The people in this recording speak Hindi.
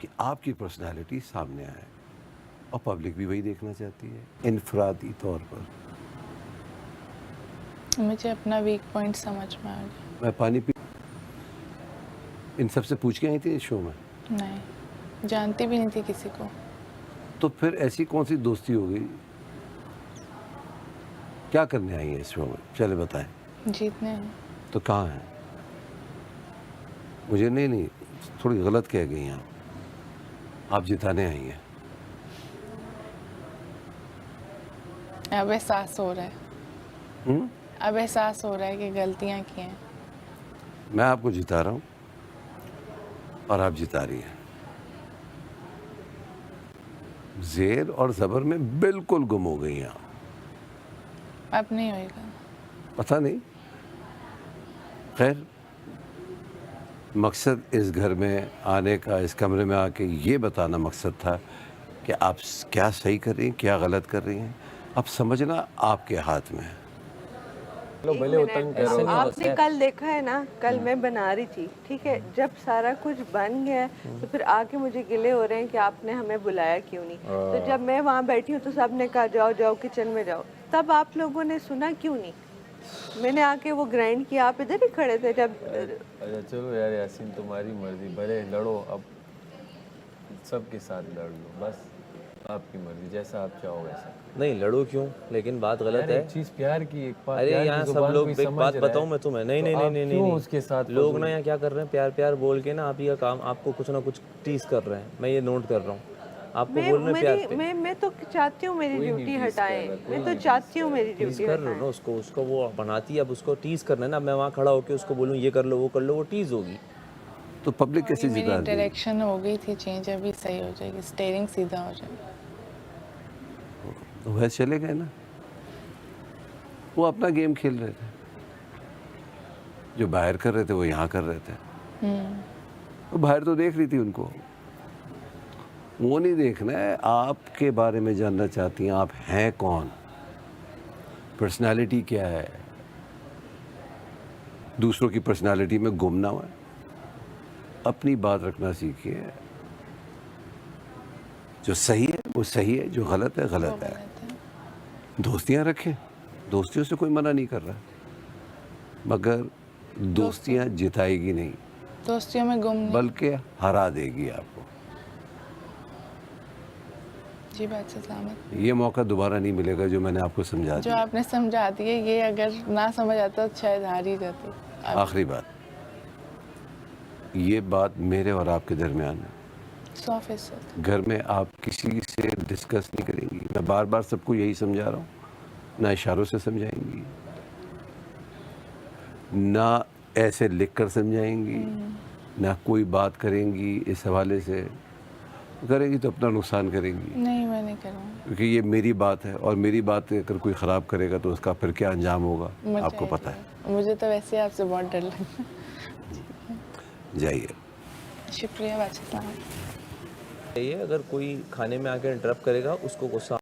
कि आपकी पर्सनालिटी सामने आए, और पब्लिक भी वही देखना चाहती है इनफरादी तौर पर। मुझे अपना वीक पॉइंट समझ में आ गया। मैं पानी पी इन सब से पूछ के आई थी इस शो में? नहीं, जानती भी नहीं थी किसी को। तो फिर ऐसी कौन सी दोस्ती हो गई? क्या करने आई है इस शो में, चले बताएं। जीतने हैं। तो कहाँ है? मुझे नहीं, थोड़ी गलत कह गई हैं आप जिताने आई हैं। अब एहसास हो रहा है। अब एहसास हो रहा है कि गलतियां की हैं। मैं आपको जिता रहा हूँ और आप जिता रही हैं। ज़ेर और ज़बर में बिल्कुल गुम हो गई हैं आप। अब नहीं होएगा। पता नहीं, खैर मकसद इस घर में आने का, इस कमरे में आके ये बताना मकसद था कि आप क्या सही कर रही हैं, क्या गलत कर रही हैं। अब समझना आपके हाथ में है। आपने कल देखा है ना, कल मैं बना रही थी, ठीक है, जब सारा कुछ बन गया तो फिर आके मुझे गिले हो रहे हैं कि आपने हमें बुलाया क्यों नहीं। तो जब मैं वहाँ बैठी हूँ तो सबने कहा जाओ जाओ किचन में जाओ, तब आप लोगों ने सुना क्यों नहीं? मैंने आके वो ग्राइंड किया, आप इधर ही खड़े थे जब। अच्छा चलो यार यासीन, तुम्हारी मर्जी, भले लड़ो, अब सबके साथ लड़ लो, बस आपकी मर्जी, जैसा आप चाहो वैसा। नहीं लड़ो क्यों, लेकिन बात गलत है। एक चीज प्यार की, एक बात। अरे यहाँ सब लोग, एक बात बताऊँ मैं तुम्हें, नहीं नहीं नहीं नहीं नहीं, उसके साथ लोग ना यहाँ क्या कर रहे हैं, प्यार प्यार बोल के ना आप ही का काम, आपको कुछ ना कुछ टीज कर रहे हैं। मैं ये नोट कर रहा हूँ, आपको बोल रहे हैं प्यार पे। मैं तो चाहती हूँ मेरी ड्यूटी हटाएं, मैं तो चाहती हूँ मेरी ड्यूटी कर रहे हो ना उसको वो बनाती है, अब उसको टीज करना है ना। मैं वहाँ खड़ा होकर उसको बोलूँ ये कर लो वो कर लो, वो टीज होगी। तो पब्लिक कैसे मेरी जिता दी? डायरेक्शन हो गई थी चेंज, अभी सही हो जाएगी, स्टीयरिंग सीधा हो जाएगा। तो वैसे चले गए ना, वो अपना गेम खेल रहे थे। जो बाहर कर रहे थे वो यहाँ कर रहे थे। वो बाहर तो देख रही थी उनको, वो नहीं देखना है। आपके बारे में जानना चाहती हैं, आप हैं कौन, पर्सनालिटी क्या है। दूसरों की पर्सनालिटी में गुम ना हुआ, अपनी बात रखना सीखिए। जो सही है वो सही है, जो गलत है गलत है। दोस्तियां रखें, दोस्तियों से कोई मना नहीं कर रहा, मगर दोस्तियां जिताएगी नहीं, दोस्तियों में गुम नहीं। बल्कि हरा देगी आपको। जी बात से सहमत। ये मौका दोबारा नहीं मिलेगा जो मैंने आपको समझा जो दिया। आपने समझा दिए, ये अगर ना समझ आता तो शायद हार ही जाती। आखिरी बात, ये बात मेरे और आपके दरमियान है। 100%। घर में आप किसी से डिस्कस नहीं करेंगी। मैं बार बार सबको यही समझा रहा हूँ, ना इशारों से समझाएंगी, ना ऐसे लिख कर समझाएंगी, ना कोई बात करेंगी इस हवाले से। करेंगी तो अपना नुकसान करेंगी। नहीं, मैं नहीं करूँगी, क्योंकि ये मेरी बात है, और मेरी बात अगर कोई ख़राब करेगा तो उसका फिर क्या अंजाम होगा आपको पता है। मुझे तो वैसे ही आपसे बहुत डर लगता है। जाइए। शुक्रिया बादशाह साहब। ये अगर कोई खाने में आकर इंटरप्ट करेगा उसको गुस्सा